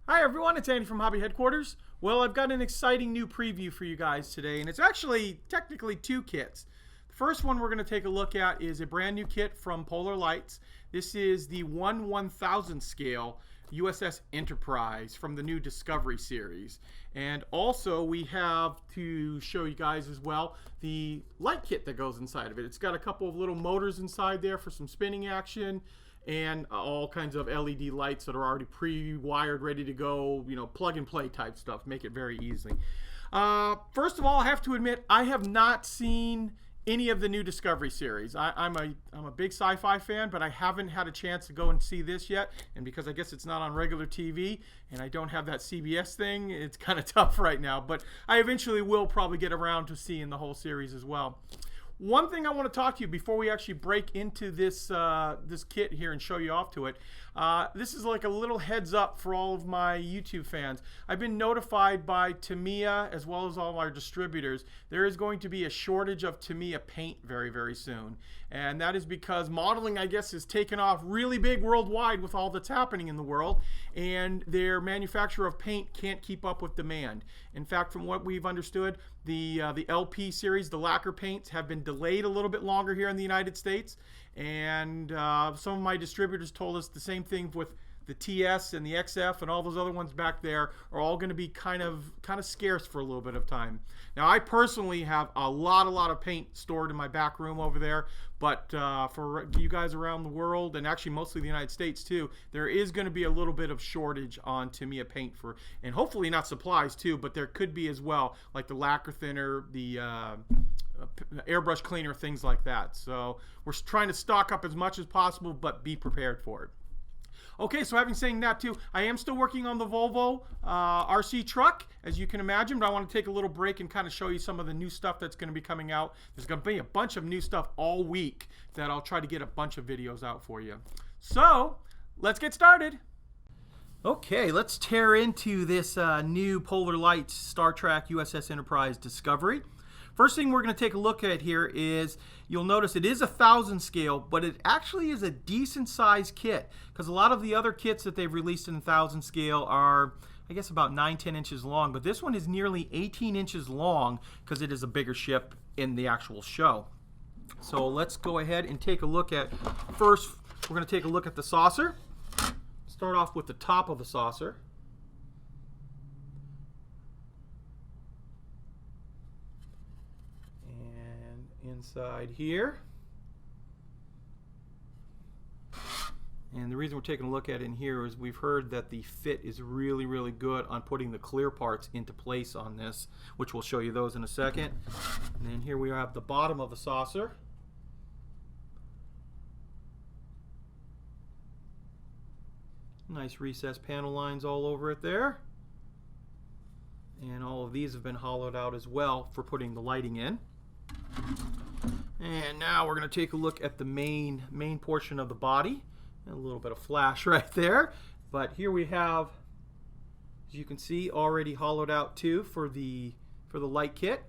Hi everyone, it's Andy from Hobby Headquarters. Well, I've got an exciting new preview for you guys today, and it's actually technically two kits. The first one we're going to take a look at is a brand new kit from Polar Lights. This is the 1/1000 scale USS Enterprise from the new Discovery series. And also we have to show you guys as well the light kit that goes inside of it. It's got a couple of little motors inside there for some spinning action, and all kinds of LED lights that are already pre-wired, ready to go, you know, plug and play type stuff. Make it very easy. First of all, I have to admit, I have not seen any of the new Discovery series. I'm a big sci-fi fan, but I haven't had a chance to go and see this yet. And because I guess it's not on regular TV and I don't have that CBS thing, it's kind of tough right now. But I eventually will probably get around to seeing the whole series as well. One thing I want to talk to you before we actually break into this this kit here and show you off to it. This is like a little heads up for all of my YouTube fans. I've been notified by Tamiya as well as all our distributors. There is going to be a shortage of Tamiya paint very, very soon. And that is because modeling, I guess, is taken off really big worldwide with all that's happening in the world. And their manufacturer of paint can't keep up with demand. In fact, from what we've understood, the LP series, the lacquer paints, have been delayed a little bit longer here in the United States. And some of my distributors told us the same thing with the TS and the XF and all those other ones back there are all going to be kind of scarce for a little bit of time. Now, I personally have a lot of paint stored in my back room over there, but for you guys around the world, and actually mostly the United States too, there is going to be a little bit of shortage on Tamiya paint and hopefully not supplies too, but there could be as well, like the lacquer thinner, the airbrush cleaner, things like that. So we're trying to stock up as much as possible, but be prepared for it. Okay, so having saying that too, I am still working on the Volvo RC truck, as you can imagine, but I want to take a little break and kind of show you some of the new stuff that's going to be coming out. There's going to be a bunch of new stuff all week that I'll try to get a bunch of videos out for you. So, let's get started. Okay, let's tear into this new Polar Lights Star Trek USS Enterprise Discovery. First thing we're going to take a look at here is, you'll notice it is 1000 scale, but it actually is a decent size kit, because a lot of the other kits that they've released in 1000 scale are, I guess, about 9-10 inches long, but this one is nearly 18 inches long because it is a bigger ship in the actual show. So let's go ahead and take a look at, first we're going to take a look at the saucer. Start off with the top of the saucer. Inside here, and the reason we're taking a look at it in here is we've heard that the fit is really good on putting the clear parts into place on this, which we'll show you those in a second. And then here we have the bottom of the saucer. Nice recessed panel lines all over it there, and all of these have been hollowed out as well for putting the lighting in. And now we're going to take a look at the main portion of the body. A little bit of flash right there, but here we have, as you can see, already hollowed out too for the light kit.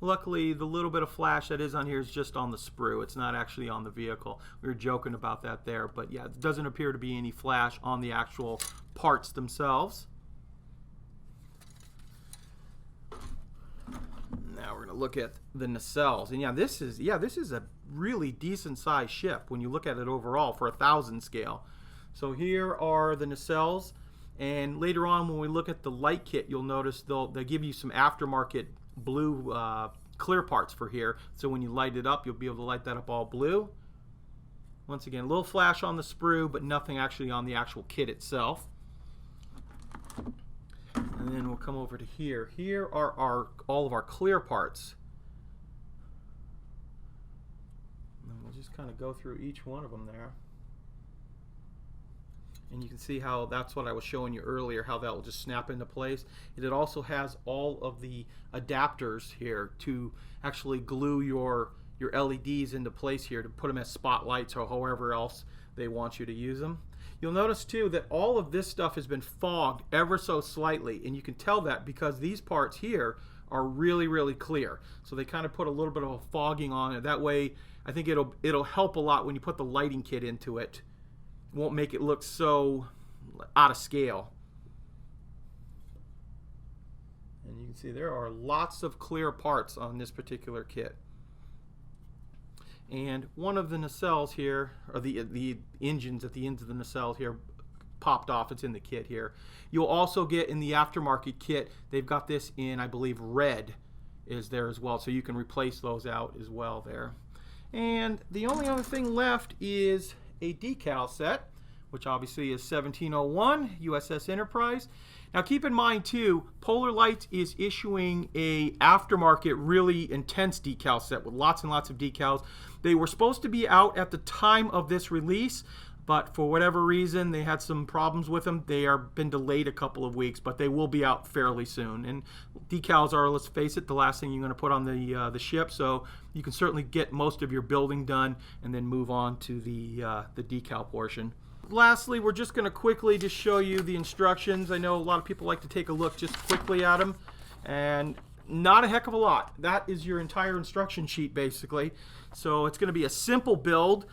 Luckily, the little bit of flash that is on here is just on the sprue. It's not actually on the vehicle. We were joking about that there, but yeah, it doesn't appear to be any flash on the actual parts themselves. Now we're going to look at the nacelles, and this is a really decent sized ship when you look at it overall for 1000 scale. So here are the nacelles, and later on when we look at the light kit, you'll notice they'll give you some aftermarket blue clear parts for here, so when you light it up, you'll be able to light that up all blue. Once again, a little flash on the sprue, but nothing actually on the actual kit itself. And then we'll come over to here. Here are all of our clear parts. And we'll just kind of go through each one of them there. And you can see how that's what I was showing you earlier, how that will just snap into place. And it also has all of the adapters here to actually glue your LEDs into place here, to put them as spotlights or however else they want you to use them. You'll notice too that all of this stuff has been fogged ever so slightly, and you can tell that because these parts here are really, really clear. So they kind of put a little bit of a fogging on it. That way, I think it'll help a lot when you put the lighting kit into it. It won't make it look so out of scale. And you can see there are lots of clear parts on this particular kit. And one of the nacelles here, or the engines at the ends of the nacelles here, popped off. It's in the kit here. You'll also get in the aftermarket kit, they've got this in, I believe, red is there as well, so you can replace those out as well there. And the only other thing left is a decal set, which obviously is 1701 USS Enterprise. Now keep in mind too, Polar Lights is issuing a aftermarket really intense decal set with lots and lots of decals. They were supposed to be out at the time of this release, but for whatever reason they had some problems with them. They are been delayed a couple of weeks, but they will be out fairly soon. And decals are, let's face it, the last thing you're going to put on the ship, so you can certainly get most of your building done and then move on to the decal portion. Lastly, we're just going to quickly just show you the instructions. I know a lot of people like to take a look just quickly at them, and not a heck of a lot. That is your entire instruction sheet basically. So it's going to be a simple build,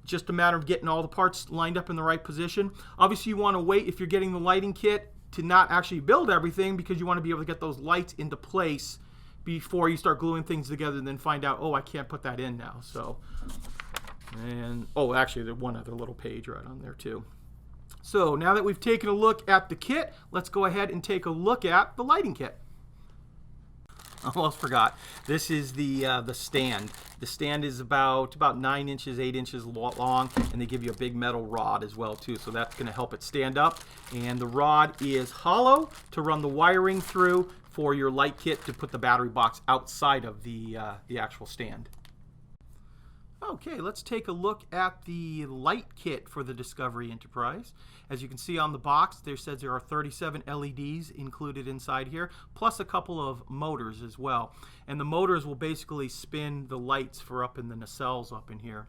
just a matter of getting all the parts lined up in the right position. Obviously you want to wait, if you're getting the lighting kit, to not actually build everything, because you want to be able to get those lights into place before you start gluing things together and then find out, oh, I can't put that in now. So, and oh, actually there's one other little page right on there too. So now that we've taken a look at the kit, let's go ahead and take a look at the lighting kit. Almost forgot. This is the stand. The stand is about 9 inches, 8 inches long, and they give you a big metal rod as well too. So that's going to help it stand up. And the rod is hollow to run the wiring through for your light kit to put the battery box outside of the actual stand. Okay, let's take a look at the light kit for the Discovery Enterprise. As you can see on the box, there says there are 37 LEDs included inside here, plus a couple of motors as well. And the motors will basically spin the lights for up in the nacelles up in here.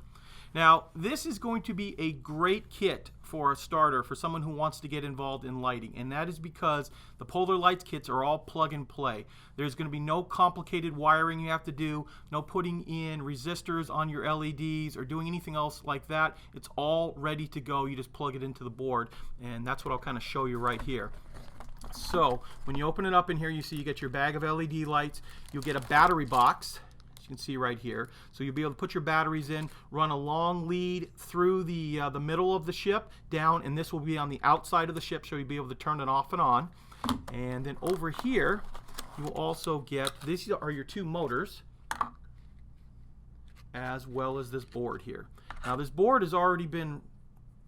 Now, this is going to be a great kit for a starter, for someone who wants to get involved in lighting, and that is because the Polar Lights kits are all plug and play. There's going to be no complicated wiring you have to do, no putting in resistors on your LEDs or doing anything else like that. It's all ready to go. You just plug it into the board, and that's what I'll kind of show you right here. So when you open it up in here, you see you get your bag of LED lights. You'll get a battery box. You can see right here. So you'll be able to put your batteries in, run a long lead through the middle of the ship down, and this will be on the outside of the ship, so you'll be able to turn it off and on. And then over here, you will also get, these are your two motors, as well as this board here. Now this board has already been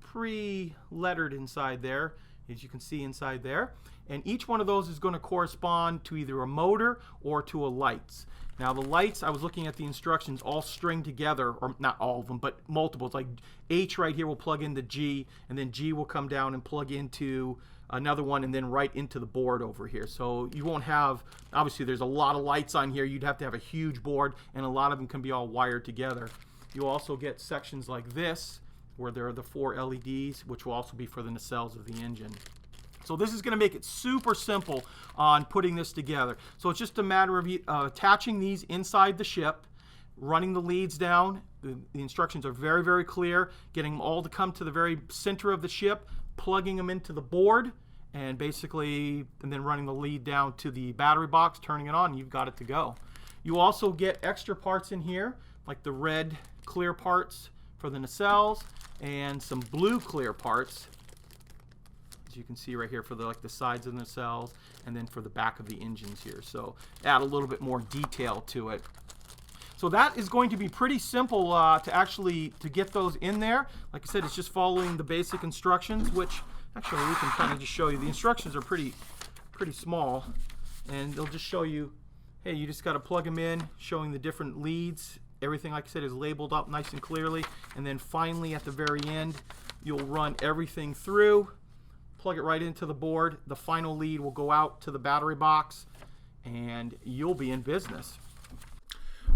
pre-lettered inside there, as you can see inside there. And each one of those is going to correspond to either a motor or to a lights. Now the lights, I was looking at the instructions, all string together, or not all of them, but multiples. Like H right here will plug into G, and then G will come down and plug into another one, and then right into the board over here. So you won't have, obviously there's a lot of lights on here. You'd have to have a huge board, and a lot of them can be all wired together. You'll also get sections like this, where there are the 4 LEDs, which will also be for the nacelles of the engine. So this is going to make it super simple on putting this together. So it's just a matter of attaching these inside the ship, running the leads down. The instructions are very, very clear. Getting them all to come to the very center of the ship, plugging them into the board, and basically, and then running the lead down to the battery box, turning it on, and you've got it to go. You also get extra parts in here, like the red clear parts for the nacelles, and some blue clear parts, as you can see right here, for the sides of the nacelles, and then for the back of the engines here. So add a little bit more detail to it. So that is going to be pretty simple to get those in there. Like I said, it's just following the basic instructions, which actually we can kind of just show you. The instructions are pretty small, and they'll just show you, hey, you just got to plug them in, showing the different leads. Everything, like I said, is labeled up nice and clearly. And then finally at the very end, you'll run everything through, plug it right into the board. The final lead will go out to the battery box, and you'll be in business.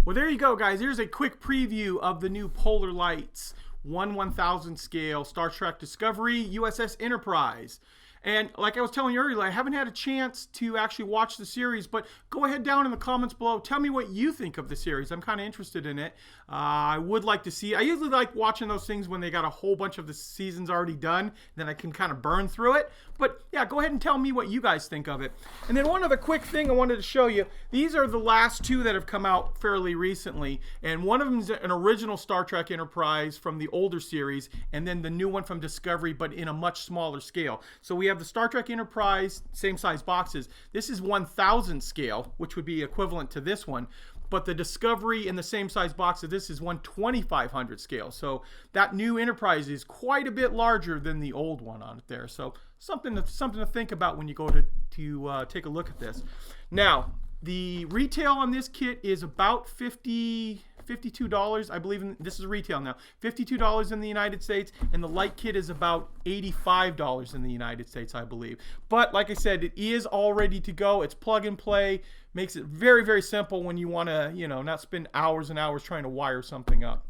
Well, there you go, guys. Here's a quick preview of the new Polar Lights 1/1000 scale Star Trek Discovery USS Enterprise. And like I was telling you earlier, I haven't had a chance to actually watch the series, but go ahead down in the comments below. Tell me what you think of the series. I'm kind of interested in it. I would like to see. I usually like watching those things when they got a whole bunch of the seasons already done. Then I can kind of burn through it. But yeah, go ahead and tell me what you guys think of it. And then one other quick thing I wanted to show you. These are the last two that have come out fairly recently. And one of them is an original Star Trek Enterprise from the older series, and then the new one from Discovery, but in a much smaller scale. So we have the Star Trek Enterprise, same size boxes. This is 1000 scale, which would be equivalent to this one. But the Discovery in the same size box of this is 1/2500 scale. So that new Enterprise is quite a bit larger than the old one on it there. So something to think about when you go to take a look at this. Now, the retail on this kit is about $52. I believe this is retail now. $52 in the United States, and the light kit is about $85 in the United States, I believe. But like I said, it is all ready to go. It's plug and play. Makes it very, very simple when you want to, not spend hours and hours trying to wire something up.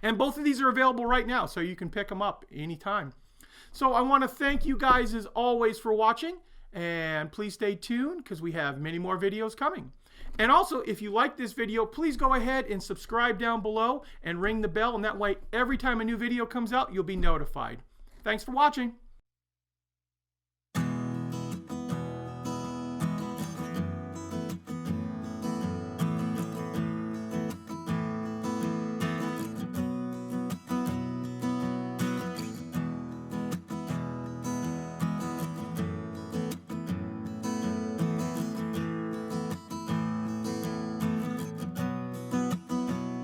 And both of these are available right now, so you can pick them up anytime. So I want to thank you guys as always for watching, and please stay tuned because we have many more videos coming. And also, if you like this video, please go ahead and subscribe down below and ring the bell, and that way every time a new video comes out, you'll be notified. Thanks for watching.